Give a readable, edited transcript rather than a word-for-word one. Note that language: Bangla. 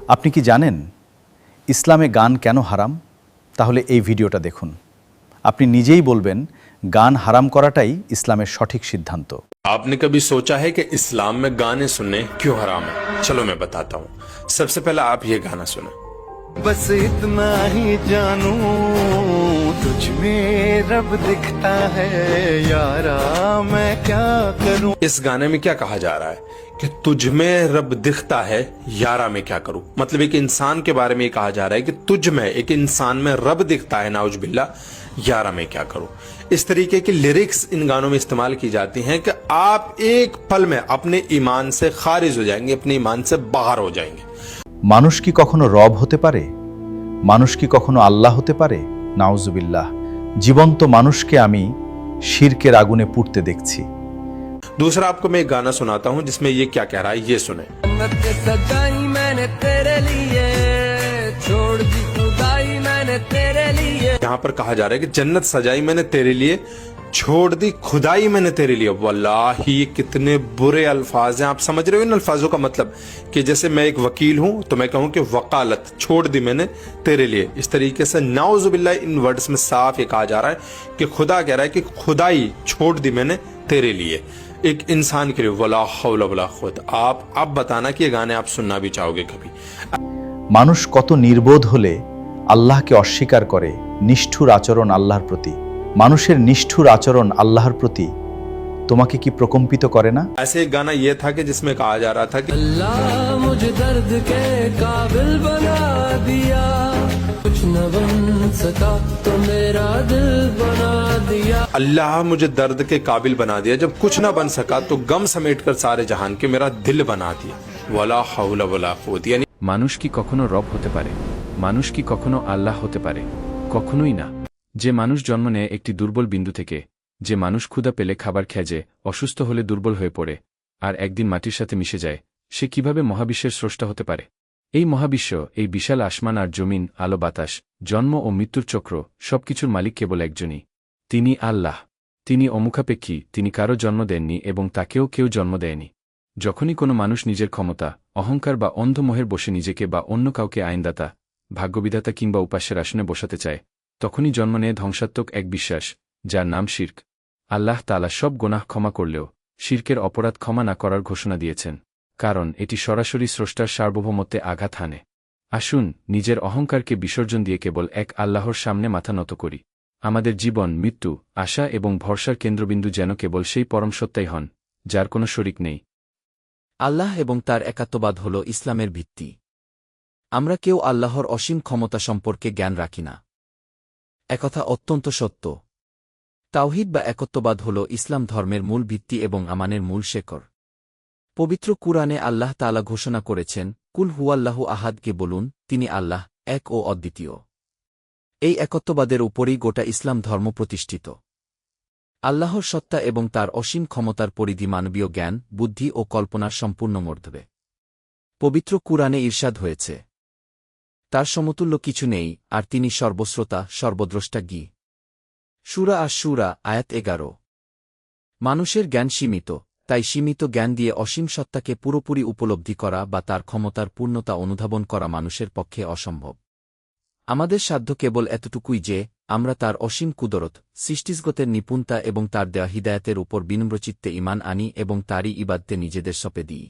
আপনি কি জানেন ইসলামে গান কেন হারাম? তাহলে এই ভিডিওটা দেখুন। আপনি নিজেই বলবেন গান হারাম করাটাই ইসলামের সঠিক সিদ্ধান্ত। आपने कभी सोचा है कि इस्लाम में गाने सुनने क्यों हराम है? चलो मैं बताता हूँ। सबसे पहले आप ये गाना सुनो। बस इतना ही जानू तुझ में रब दिखता है यारा मैं क्या करूं। इस गाने में क्या कहा जा रहा है कि तुझ में रब दिखता है यारा मैं क्या करूं। मतलब एक इंसान के बारे में ये कहा जा रहा है कि तुझ में, एक इंसान में रब दिखता है नाउज बिल्ला, यारा मैं क्या करूं। इस तरीके की लिरिक्स इन गानों में इस्तेमाल की जाती हैं कि आप एक पल में अपने ईमान से खारिज हो जाएंगे, अपने ईमान से बाहर हो जाएंगे। মানুষ কি কখনো রব হতে পারে? মানুষ কি কখনো আল্লাহ হতে পারে? নাউজুবিল্লাহ। জীবন্ত মানুষকে আমি শিরকের আগুনে পুড়তে দেখছি। दूसरा आपको मैं एक गाना सुनाता हूं जिसमें ये क्या कह रहा है, ये सुने। जन्नत सजाई मैंने तेरे लिए छोड़ दी खुदाई मैंने तेरे लिए। यहाँ पर कहा जा रहा है कि जन्नत सजाई मैंने तेरे लिए छोड़ दी खुदाई मैंने तेरे लिए। वल्लाही ये कितने बुरे अल्फाज हैं। आप समझ रहे हो इन अल्फाजों का मतलब? कि जैसे मैं एक वकील हूं तो मैं कहूं कि वकालत छोड़ दी मैंने तेरे लिए। इस तरीके से नाउजुबिल्लाह इन वर्ड्स में साफ ये कहा जा रहा है कि खुदा कह रहा है कि खुदाई छोड़ दी मैंने तेरे लिए, एक इंसान के लिए। वला हौला वला खुद। आप बताना कि ये गाने आप सुनना भी चाहोगे कभी? মানুষ কত নির্বোধ হলে আল্লাহকে অস্বীকার করে। নিষ্ঠুর আচরণ আল্লাহর প্রতি। মানুষের নিষ্ঠুর আচরণ আল্লাহর প্রতি তোমাকে কি প্রকম্পিত করে না? ऐसे एक गाना ये था कि जिसमें कहा जा रहा था कि अल्लाह मुझे दर्द के काबिल बना दिया, कुछ न बन सका तो मेरा दिल बना दिया। अल्लाह मुझे दर्द के काबिल बना दिया, जब कुछ ना बन सका तो गम समेटकर सारे जहान के मेरा दिल बना दिया। वला हौला वला कुव्वत। यानी মানুষ কি কখনো রব হতে পারে? মানুষ কি কখনো আল্লাহ হতে পারে? কখনোই না। যে মানুষ জন্ম নেয় একটি দুর্বল বিন্দু থেকে, যে মানুষ ক্ষুধা পেলে খাবার খেয়ে, অসুস্থ হলে দুর্বল হয়ে পড়ে, আর একদিন মাটির সাথে মিশে যায়, সে কিভাবে মহাবিশ্বের স্রষ্টা হতে পারে? এই মহাবিশ্ব, এই বিশাল আসমান আর জমিন, আলো বাতাস, জন্ম ও মৃত্যুর চক্র, সবকিছুর মালিক কেবল একজনই, তিনি আল্লাহ। তিনি অমুখাপেক্ষী, তিনি কারো জন্ম দেননি এবং তাকেও কেউ জন্ম দেয়নি। যখনই কোনো মানুষ নিজের ক্ষমতা, অহংকার বা অন্ধমোহের বসে নিজেকে বা অন্য কাউকে আইনদাতা, ভাগ্যবিধাতা কিংবা উপাস্যের আসনে বসাতে চায়, তখনই জন্ম নেয় ধ্বংসাত্মক এক বিশ্বাস, যার নাম শিরক। আল্লাহ তাআলা সব গুনাহ ক্ষমা করলেও শিরকের অপরাধ ক্ষমা না করার ঘোষণা দিয়েছেন, কারণ এটি সরাসরি স্রষ্টার সার্বভৌমত্বে আঘাত হানে। আসুন নিজের অহংকারকে বিসর্জন দিয়ে কেবল এক আল্লাহর সামনে মাথা নত করি। আমাদের জীবন, মৃত্যু, আশা এবং ভরসার কেন্দ্রবিন্দু যেন কেবল সেই পরম সত্তাই হন, যার কোনো শরিক নেই। আল্লাহ এবং তার একাত্মবাদ হল ইসলামের ভিত্তি। আমরা কেউ আল্লাহর অসীম ক্ষমতা সম্পর্কে জ্ঞান রাখি না। একথা অত্যন্ত সত্য। তাওহীদ বা একত্ববাদ হল ইসলাম ধর্মের মূল ভিত্তি এবং আমানের মূল শেকড়। পবিত্র কুরআনে আল্লাহ তাআলা ঘোষণা করেছেন, কুল হুয়াল্লাহু আহাদকে বলুন, তিনি আল্লাহ, এক ও অদ্বিতীয়। এই একত্ববাদের উপরেই গোটা ইসলাম ধর্ম প্রতিষ্ঠিত। আল্লাহর সত্তা এবং তার অসীম ক্ষমতার পরিধি মানবীয় জ্ঞান, বুদ্ধি ও কল্পনার সম্পূর্ণ মর্ধবে। পবিত্র কুরআনে ইরশাদ হয়েছে, তার সমতুল্য কিছু নেই, আর তিনি সর্বশ্রোতা, সর্বদ্রষ্টা জ্ঞ। সূরা আশ-শূরা, আয়াত 11। মানুষের জ্ঞান সীমিত, তাই সীমিত জ্ঞান দিয়ে অসীম সত্তাকে পুরোপুরি উপলব্ধি করা বা তার ক্ষমতার পূর্ণতা অনুধাবন করা মানুষের পক্ষে অসম্ভব। আমাদের সাধ্য কেবল এতটুকুই যে, আমরা তার অসীম কুদরত, সৃষ্টিজগতের নিপুণতা এবং তার দেওয়া হিদায়াতের উপর বিনম্রচিত্তে ঈমান আনি এবং তারই ইবাদতে নিজেদের সঁপে দিই।